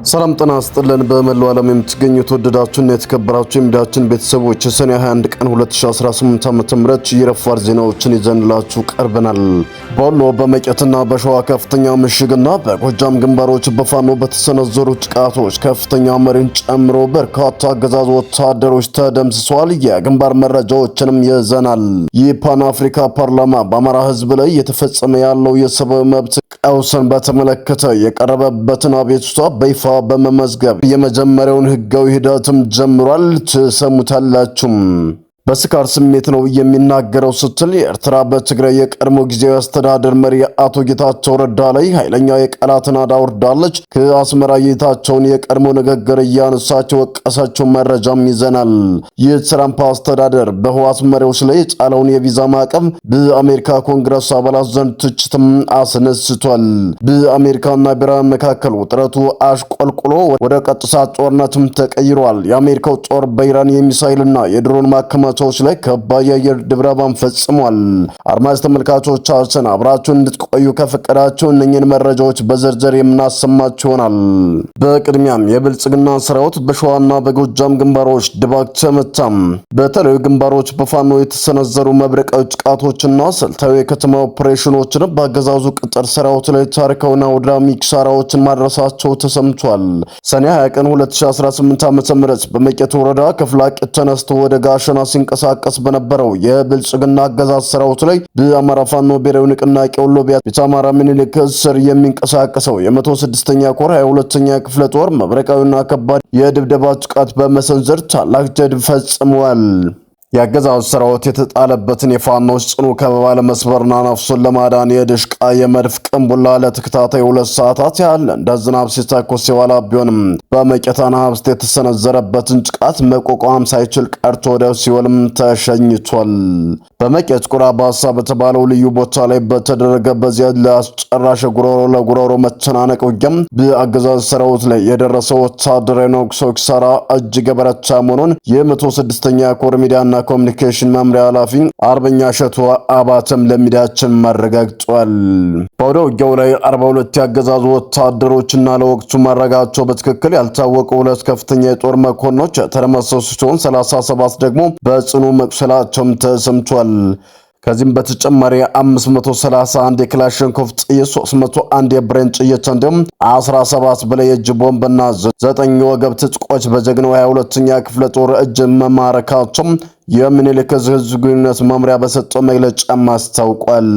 ሰላም ጤና ይስጥልን። በመላው ዓለም የምትገኙ ተወደዳችሁና የተከበራችሁ የሚዲያችን ቤተሰቦች ሰኔ 21 ቀን 2018 ዓ.ም የረፋድ ዜናዎችን ይዘንላችሁ ቀርበናል። በወሎ በመቄትና በሸዋ ከፍተኛ ምሽግና በጎጃም ግንባሮች በፋኖ በተሰነዘሩ ጥቃቶች ከፍተኛ መሪን ጨምሮ በርካታ አገዛዝ ወታደሮች ተደምስሰዋል። የግንባር መረጃዎችንም ይዘናል። የፓን አፍሪካ ፓርላማ በአማራ ሕዝብ ላይ የተፈጸመ ያለው የሰብአዊ መብት ቀውስን በተመለከተ የቀረበበትን አቤቱታ በይፋ በመመዝገብ የመጀመሪያውን ህጋዊ ሂደትም ጀምሯል። ትሰሙታላችሁ። በስካር ስሜት ነው የሚናገረው ስትል ኤርትራ በትግራይ የቀድሞ ጊዜያዊ አስተዳደር መሪ አቶ ጌታቸው ረዳ ላይ ኃይለኛ የቃላትን ናዳ አውርዳለች። ከአስመራ ጌታቸውን የቀድሞ ንግግር እያነሳች ወቀሰችው መረጃም ይዘናል። የትራምፕ አስተዳደር በህወሓት መሪዎች ላይ የጣለውን የቪዛ ማዕቀብ በአሜሪካ ኮንግረስ አባላት ዘንድ ትችትም አስነስቷል። በአሜሪካና በኢራን መካከል ውጥረቱ አሽቆልቁሎ ወደ ቀጥታ ጦርነትም ተቀይሯል። የአሜሪካው ጦር በኢራን የሚሳይልና የድሮን ማከማቻ ላይ ከባድ የአየር ድብደባን ፈጽሟል። አድማጭ ተመልካቾቻችን አብራችሁን እንድትቆዩ ከፈቀዳችሁ እነኚህን መረጃዎች በዝርዝር የምናሰማችሁ ይሆናል። በቅድሚያም የብልጽግና ሰራዊት በሸዋና በጎጃም ግንባሮች ድባቅ ተመታም። በተለያዩ ግንባሮች በፋኖ የተሰነዘሩ መብረቃዊ ጥቃቶችና ስልታዊ የከተማ ኦፕሬሽኖችን በአገዛዙ ቅጥር ሰራዊት ላይ ታሪካዊና አውዳሚ ኪሳራዎችን ማድረሳቸው ተሰምቷል። ሰኔ 20 ቀን 2018 ዓ.ም በመቄት ወረዳ ከፍላቂት ተነስቶ ወደ ጋሸና ሲንቀሳቀስ በነበረው የብልጽግና አገዛዝ ሰራዊት ላይ በአማራ ፋኖ ብሔራዊ ንቅናቄ ወሎ ቤተ አማራ ምኒልክ ስር የሚንቀሳቀሰው የ106ኛ ኮር 22ኛ ክፍለ ጦር መብረቃዊና ከባድ የድብደባ ጥቃት በመሰንዘር ታላቅ ጀብድ ፈጽሟል። የአገዛዙ ሰራዊት የተጣለበትን የፋኖስ ጽኑ ከበባ ለመስበርና ነፍሱን ለማዳን የድሽቃ የመድፍ ቅንቡላ ለተከታታይ 2 ሰዓታት ያህል እንደ ዝናብ ሲተኮስ የዋለ ቢሆንም በመቄታና ሀብስት የተሰነዘረበትን ጥቃት መቋቋም ሳይችል ቀርቶ ወደ ሲኦልም ተሸኝቷል። በመቄት ቁራ ባሳ በተባለው ልዩ ቦታ ላይ በተደረገ በዚያ ለአስጨራሽ ጉሮሮ ለጉሮሮ መተናነቅ ውጊያም በአገዛዙ ሰራዊት ላይ የደረሰው ወታደራዊ ነቁሶ ኪሳራ እጅግ የበረታ መሆኑን የ106ኛ ኮር ሚዲያና ኮሙኒኬሽን መምሪያ ኃላፊ አርበኛ ሸቱ አባተም ለሚዲያችን ማረጋግጧል። በወደ ውጊያው ላይ 42 ያገዛዙ ወታደሮችና ለወቅቱ ማረጋቸው በትክክል ያልታወቁ 2 ከፍተኛ የጦር መኮንኖች ተደመሰሱ ሲሆን 37 ደግሞ በጽኑ መቁሰላቸውም ተሰምቷል። ከዚህም በተጨማሪ 531 የክላሽንኮቭ ጥይት፣ 301 የብሬን ጥይት እንዲሁም 17 በላይ የእጅ ቦምብና 9 ወገብ ትጥቆች በጀግናው 22ኛ ክፍለ ጦር እጅ መማረካቸው የምኒልክ ህዝብ ግንኙነት መምሪያ በሰጠው መግለጫ አስታውቋል።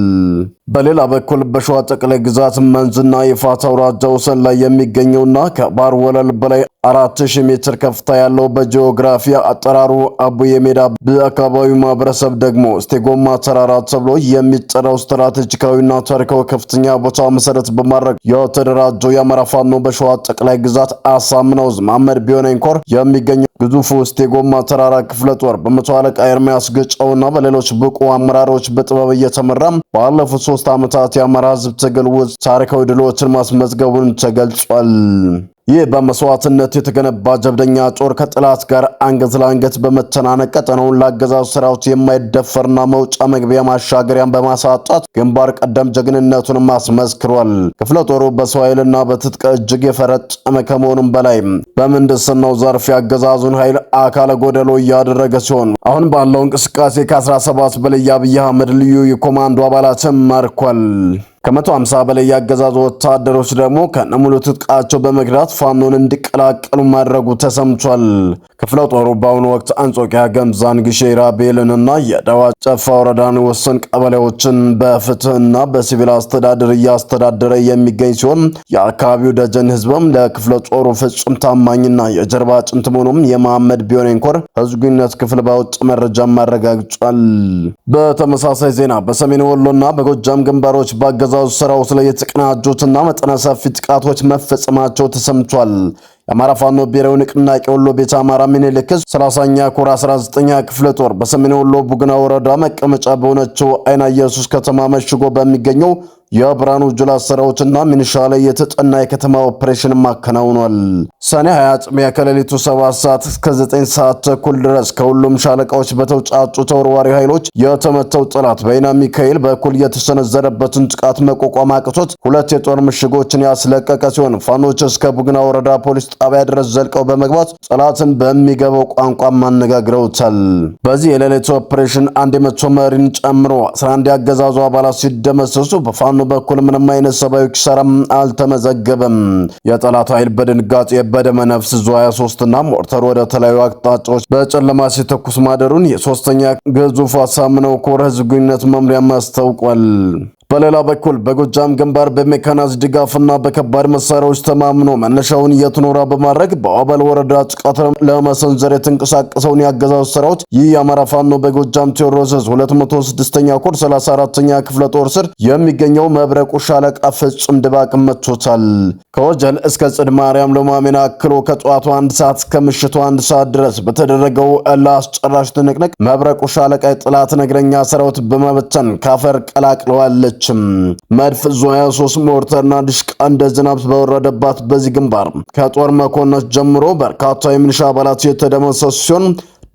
በሌላ በኩል በሸዋ ጠቅላይ ግዛት መንዝና የፋታ አውራጃ ወሰን ላይ የሚገኘውና ከባህር ወለል በላይ 4000 ሜትር ከፍታ ያለው በጂኦግራፊ አጠራሩ አቡዬ ሜዳ በአካባቢው ማህበረሰብ ደግሞ ስቴጎማ ተራራ ተብሎ የሚጠራው ስትራቴጂካዊና ታሪካዊ ከፍተኛ ቦታ መሰረት በማድረግ የተደራጀው የአማራ ፋኖ በሸዋ ጠቅላይ ግዛት አሳምነው መሐመድ ቢሆነኝ ኮር የሚገኘው ግዙፉ ስቴጎማ ተራራ ክፍለ ጦር በመቶ አለቃ ኤርሚያስ ገጫውና በሌሎች ብቁ አመራሮች በጥበብ እየተመራ ባለፉት 3 ዓመታት የአማራ ህዝብ ትግል ውስጥ ታሪካዊ ድሎችን ማስመዝገቡን ተገልጿል። ይህ በመስዋዕትነት የተገነባ ጀብደኛ ጦር ከጥላት ጋር አንገት ለአንገት በመተናነቅ ቀጠናውን ለአገዛዙ ሰራዊት የማይደፈርና መውጫ መግቢያ ማሻገሪያን በማሳጣት ግንባር ቀደም ጀግንነቱን አስመስክሯል። ክፍለ ጦሩ በሰው ኃይልና በትጥቅ እጅግ የፈረጠመ ከመሆኑም በላይ በምህንድስናው ዘርፍ ያገዛዙን ኃይል አካለ ጎደሎ እያደረገ ሲሆን አሁን ባለው እንቅስቃሴ ከ17 በላይ የአብይ አህመድ ልዩ የኮማንዶ አባላትን ማርኳል። ከ150 በላይ ያገዛዙ ወታደሮች ደግሞ ከነሙሉ ትጥቃቸው በመግራት ፋኖን እንዲቀላቀሉ ማድረጉ ተሰምቷል። ክፍለ ጦሩ በአሁኑ ወቅት አንጾኪያ፣ ገምዛን፣ ግሼ ራቤልንና የዳዋ ጨፋ ወረዳን ወሰን ቀበሌዎችን በፍትህና በሲቪል አስተዳደር እያስተዳደረ የሚገኝ ሲሆን የአካባቢው ደጀን ህዝብም ለክፍለ ጦሩ ፍጹም ታማኝና የጀርባ አጥንት መሆኑን የመሐመድ ቢሆነኝ ኮር ህዝብ ግንኙነት ክፍል ባወጣ መረጃ ማረጋግጧል። በተመሳሳይ ዜና በሰሜን ወሎና በጎጃም ግንባሮች ባገዛዙ ሰራዊት ላይ የተቀናጁትና መጠነ ሰፊ ጥቃቶች መፈጸማቸው ተሰምቷል። የአማራ ፋኖ ብሔራዊ ንቅናቄ ወሎ ቤተ አማራ ምኒልክ 30ኛ ኮር 19ኛ ክፍለ ጦር በሰሜን ወሎ ቡግና ወረዳ መቀመጫ በሆነችው አይና ኢየሱስ ከተማ መሽጎ በሚገኘው የብርሃኑ ጁላ ሰራዊትና ሚኒሻ ላይ የተጠና የከተማ ኦፕሬሽን ማከናውኗል። ሰኔ 20 አጥቢያ ከሌሊቱ 7 ሰዓት እስከ 9 ሰዓት ተኩል ድረስ ከሁሉም ሻለቃዎች በተውጣጡ ተወርዋሪ ኃይሎች የተመተው ጠላት በይና ሚካኤል በኩል የተሰነዘረበትን ጥቃት መቋቋም አቅቶት ሁለት የጦር ምሽጎችን ያስለቀቀ ሲሆን ፋኖች እስከ ቡግና ወረዳ ፖሊስ ጣቢያ ድረስ ዘልቀው በመግባት ጠላትን በሚገባው ቋንቋ ማነጋግረውታል። በዚህ የሌሊት ኦፕሬሽን አንድ የመቶ መሪን ጨምሮ 11 ያገዛዙ አባላት ሲደመሰሱ በፋኖ በኩል ምንም አይነት ሰብአዊ ኪሳራም አልተመዘገበም። የጠላት ኃይል በድንጋጤ በደመ ነፍስ ዙ 23 እና ሞርተር ወደ ተለያዩ አቅጣጫዎች በጨለማ ሲተኩስ ማደሩን የሶስተኛ ግዙፍ አሳምነው ኮር ህዝብ ግንኙነት መምሪያ አስታውቋል። በሌላ በኩል በጎጃም ግንባር በሜካናይዝድ ድጋፍና በከባድ መሳሪያዎች ተማምኖ መነሻውን የትኖራ በማድረግ በአበል ወረዳ ጥቃት ለመሰንዘር የተንቀሳቀሰውን ያገዛዙ ሰራዊት ይህ የአማራ ፋኖ በጎጃም ቴዎድሮስ 206ኛ ኮር 34ኛ ክፍለ ጦር ስር የሚገኘው መብረቁ ሻለቃ ፍጹም ድባቅ መቶታል። ከወጀል እስከ ጽድ ማርያም ለማሜና አክሎ ከጠዋቱ 1 ሰዓት እስከ ምሽቱ 1 ሰዓት ድረስ በተደረገው ለአስጨራሽ ትንቅንቅ መብረቁ ሻለቃ የጠላት እግረኛ ሰራዊት በመበተን ካፈር ቀላቅለዋለች። መድፍ ዙ 23 ሞርተርና ድሽቃ እንደ ዝናብ በወረደባት በዚህ ግንባር ከጦር መኮንኖች ጀምሮ በርካታ የሚሊሻ አባላት የተደመሰሱ ሲሆን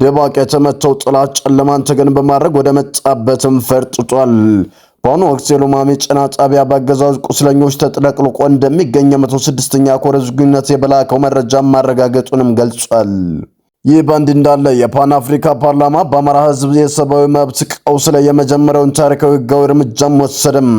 ድባቅ የተመተው ጠላት ጨለማን ተገን በማድረግ ወደ መጣበትም ፈርጥጧል። በአሁኑ ወቅት የሉማሜ ጭና ጣቢያ በአገዛዙ ቁስለኞች ተጥለቅልቆ እንደሚገኝ 106ኛ ኮር ህዝብ ግንኙነት የበላከው መረጃ ማረጋገጡንም ገልጿል። ይህ በእንዲህ እንዳለ የፓን አፍሪካ ፓርላማ በአማራ ህዝብ የሰብአዊ መብት ቀውስ ላይ የመጀመሪያውን ታሪካዊ ህጋዊ እርምጃም ወሰደም።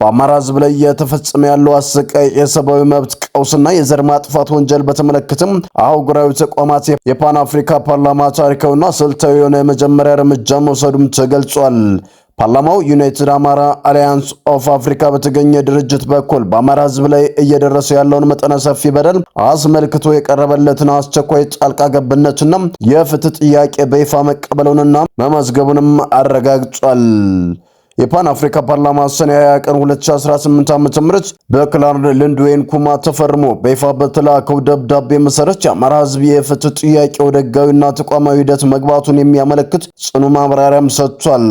በአማራ ህዝብ ላይ እየተፈጸመ ያለው አሰቃቂ የሰብአዊ መብት ቀውስና የዘር ማጥፋት ወንጀል በተመለከተም አህጉራዊ ተቋማት የፓን አፍሪካ ፓርላማ ታሪካዊና ስልታዊ የሆነ የመጀመሪያ እርምጃ መውሰዱም ተገልጿል። ፓርላማው ዩናይትድ አማራ አሊያንስ ኦፍ አፍሪካ በተገኘ ድርጅት በኩል በአማራ ህዝብ ላይ እየደረሰ ያለውን መጠነ ሰፊ በደል አስመልክቶ የቀረበለትን አስቸኳይ ጣልቃ ገብነትና የፍትህ ጥያቄ በይፋ መቀበሉንና መመዝገቡንም አረጋግጧል። የፓን አፍሪካ ፓርላማ ሰኔ 20 ቀን 2018 ዓ.ም በክላርድ ልንድዌን ኩማ ተፈርሞ በይፋ በተላከው ደብዳቤ መሰረት የአማራ ህዝብ የፍትህ ጥያቄ ወደ ህጋዊና ተቋማዊ ሂደት መግባቱን የሚያመለክት ጽኑ ማብራሪያም ሰጥቷል።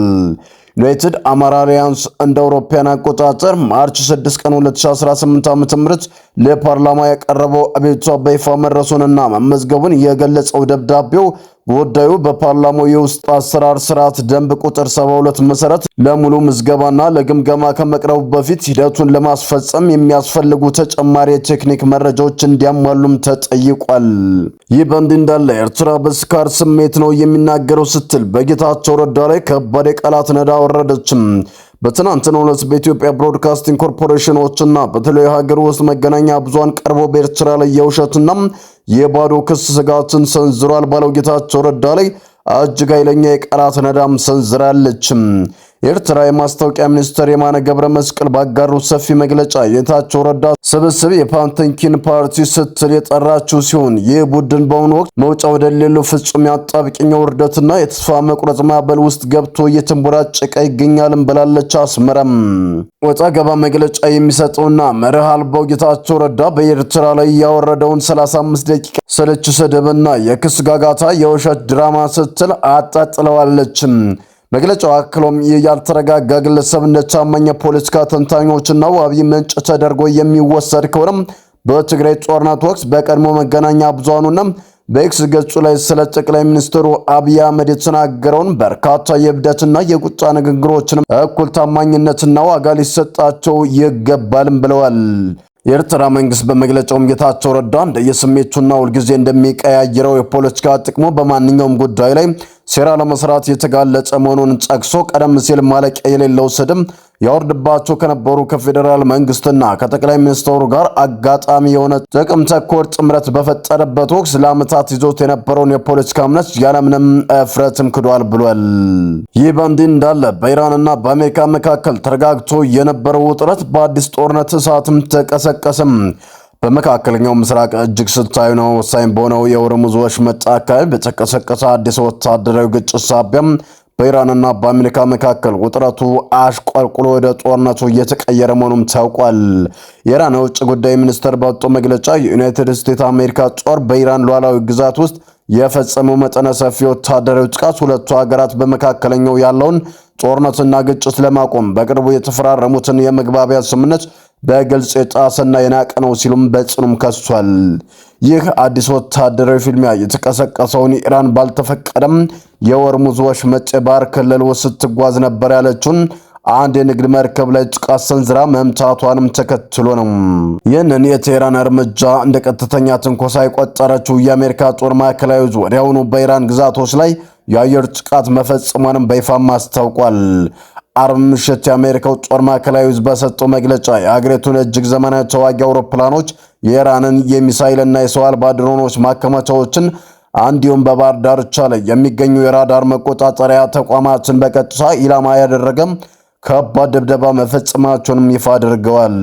ዩናይትድ አማራ አሊያንስ እንደ አውሮፓውያን አቆጣጠር ማርች 6 ቀን 2018 ዓ.ም ለፓርላማ ያቀረበው አቤቱታ በይፋ መድረሱንና መመዝገቡን የገለጸው ደብዳቤው ጉዳዩ በፓርላማው የውስጥ አሰራር ስርዓት ደንብ ቁጥር 72 መሰረት ለሙሉ ምዝገባና ለግምገማ ከመቅረቡ በፊት ሂደቱን ለማስፈጸም የሚያስፈልጉ ተጨማሪ የቴክኒክ መረጃዎች እንዲያሟሉም ተጠይቋል። ይህ በእንዲህ እንዳለ ኤርትራ በስካር ስሜት ነው የሚናገረው ስትል በጌታቸው ረዳ ላይ ከባድ የቃላት ነዳ ወረደችም። በትናንትናው ዕለት በኢትዮጵያ ብሮድካስቲንግ ኮርፖሬሽኖችና በተለያዩ ሀገር ውስጥ መገናኛ ብዙሃን ቀርቦ በኤርትራ ላይ የውሸትና የባዶ ክስ ስጋትን ሰንዝሯል ባለው ጌታቸው ረዳ ላይ እጅግ ኃይለኛ የቃላት ነዳም ሰንዝራለች። የኤርትራ የማስታወቂያ ሚኒስትር የማነ ገብረ መስቀል ባጋሩት ሰፊ መግለጫ ጌታቸው ረዳ ስብስብ የፓንተንኪን ፓርቲ ስትል የጠራችው ሲሆን ይህ ቡድን በአሁኑ ወቅት መውጫ ወደሌለው ፍጹም ያጣብቂኝ ውርደትና የተስፋ መቁረጥ ማዕበል ውስጥ ገብቶ እየተንቦራጨቀ ይገኛልም ብላለች። አስመራም ወጣ ገባ መግለጫ የሚሰጠውና መርህ አልባው ጌታቸው ረዳ በኤርትራ ላይ ያወረደውን 35 ደቂቃ ሰለች ስድብና የክስ ጋጋታ የውሸት ድራማ ስትል አጣጥለዋለች። መግለጫው አክሎም ያልተረጋጋ ግለሰብ እንደ ታማኝ ፖለቲካ ተንታኞችና ዋቢ ምንጭ ተደርጎ የሚወሰድ ከሆነ በትግራይ ጦርነት ወቅት በቀድሞ መገናኛ ብዙሃኑና በኤክስ ገጹ ላይ ስለ ጠቅላይ ሚኒስትሩ አብይ አህመድ የተናገረውን በርካታ የብደትና የቁጣ ንግግሮችን እኩል ታማኝነትና ዋጋ ሊሰጣቸው ይገባልም ብለዋል። የኤርትራ መንግስት በመግለጫውም ጌታቸው ረዳ እንደየስሜቱና ሁልጊዜ እንደሚቀያየረው የፖለቲካ ጥቅሙ በማንኛውም ጉዳይ ላይ ሴራ ለመስራት የተጋለጸ መሆኑን ጠቅሶ ቀደም ሲል ማለቂያ የሌለው ስድብ ያወርድባቸው ከነበሩ ከፌዴራል መንግስትና ከጠቅላይ ሚኒስትሩ ጋር አጋጣሚ የሆነ ጥቅም ተኮር ጥምረት በፈጠረበት ወቅት ለዓመታት ይዞት የነበረውን የፖለቲካ እምነት ያለምንም እፍረትም ክዷል ብሏል። ይህ በእንዲህ እንዳለ በኢራንና በአሜሪካ መካከል ተረጋግቶ የነበረው ውጥረት በአዲስ ጦርነት እሳትም ተቀሰቀሰም። በመካከለኛው ምስራቅ እጅግ ስልታዊ ነው ወሳኝ በሆነው የሆርሙዝ ወሽመጥ አካባቢ በተቀሰቀሰ አዲስ ወታደራዊ ግጭት ሳቢያም በኢራንና በአሜሪካ መካከል ውጥረቱ አሽቆልቁሎ ወደ ጦርነቱ እየተቀየረ መሆኑም ታውቋል። የኢራን የውጭ ጉዳይ ሚኒስትር ባወጣው መግለጫ የዩናይትድ ስቴትስ አሜሪካ ጦር በኢራን ሉዓላዊ ግዛት ውስጥ የፈጸመው መጠነ ሰፊ ወታደራዊ ጥቃት ሁለቱ ሀገራት በመካከለኛው ያለውን ጦርነትና ግጭት ለማቆም በቅርቡ የተፈራረሙትን የመግባቢያ ስምምነት በግልጽ የጣሰና የናቀ ነው ሲሉም በጽኑም ከሷል። ይህ አዲስ ወታደራዊ ፍልሚያ የተቀሰቀሰውን ኢራን ባልተፈቀደም የሆርሙዝ ወሽመጥ የባህር ክልል ውስጥ ስትጓዝ ነበር ያለችውን አንድ የንግድ መርከብ ላይ ጥቃት ሰንዝራ መምታቷንም ተከትሎ ነው። ይህንን የቴህራን እርምጃ እንደ ቀጥተኛ ትንኮሳ የቆጠረችው የአሜሪካ ጦር ማዕከላዊ ዕዝ ወዲያውኑ በኢራን ግዛቶች ላይ የአየር ጥቃት መፈጸሟንም በይፋም አስታውቋል። አርብ ምሽት የአሜሪካው ጦር ማዕከላዊ ዕዝ በሰጠው መግለጫ የአገሪቱን እጅግ ዘመናዊ ተዋጊ አውሮፕላኖች፣ የኢራንን የሚሳይልና የሰው አልባ ድሮኖች ማከማቻዎችን እንዲሁም በባህር ዳርቻ ላይ የሚገኙ የራዳር መቆጣጠሪያ ተቋማትን በቀጥታ ኢላማ ያደረገ ከባድ ድብደባ መፈጸማቸውንም ይፋ አድርገዋል።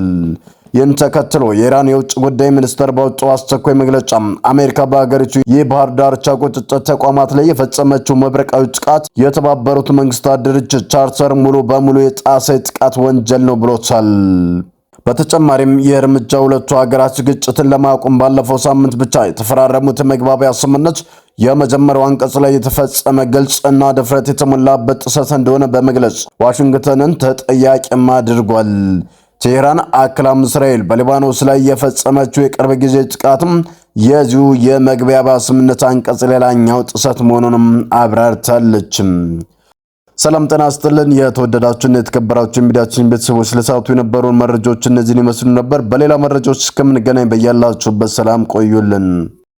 ይህን ተከትሎ የኢራን የውጭ ጉዳይ ሚኒስትር ባወጣው አስቸኳይ መግለጫ አሜሪካ በሀገሪቱ የባህር ዳርቻ ቁጥጥር ተቋማት ላይ የፈጸመችው መብረቃዊ ጥቃት የተባበሩት መንግስታት ድርጅት ቻርተር ሙሉ በሙሉ የጣሰ ጥቃት ወንጀል ነው ብሎታል። በተጨማሪም የእርምጃ ሁለቱ ሀገራት ግጭትን ለማቆም ባለፈው ሳምንት ብቻ የተፈራረሙት መግባቢያ ስምምነት የመጀመሪያው አንቀጽ ላይ የተፈጸመ ግልጽና ድፍረት የተሞላበት ጥሰት እንደሆነ በመግለጽ ዋሽንግተንን ተጠያቂም አድርጓል። ቴህራን አክላም እስራኤል በሊባኖስ ላይ የፈጸመችው የቅርብ ጊዜ ጥቃትም የዚሁ የመግባቢያ ስምምነት አንቀጽ ሌላኛው ጥሰት መሆኑንም አብራርታለች። ሰላም ጤና ይስጥልን። የተወደዳችሁና የተከበራችሁ ሚዲያችን ቤተሰቦች ለሰዓቱ የነበሩን መረጃዎች እነዚህን ይመስሉ ነበር። በሌላ መረጃዎች እስከምንገናኝ በያላችሁበት ሰላም ቆዩልን።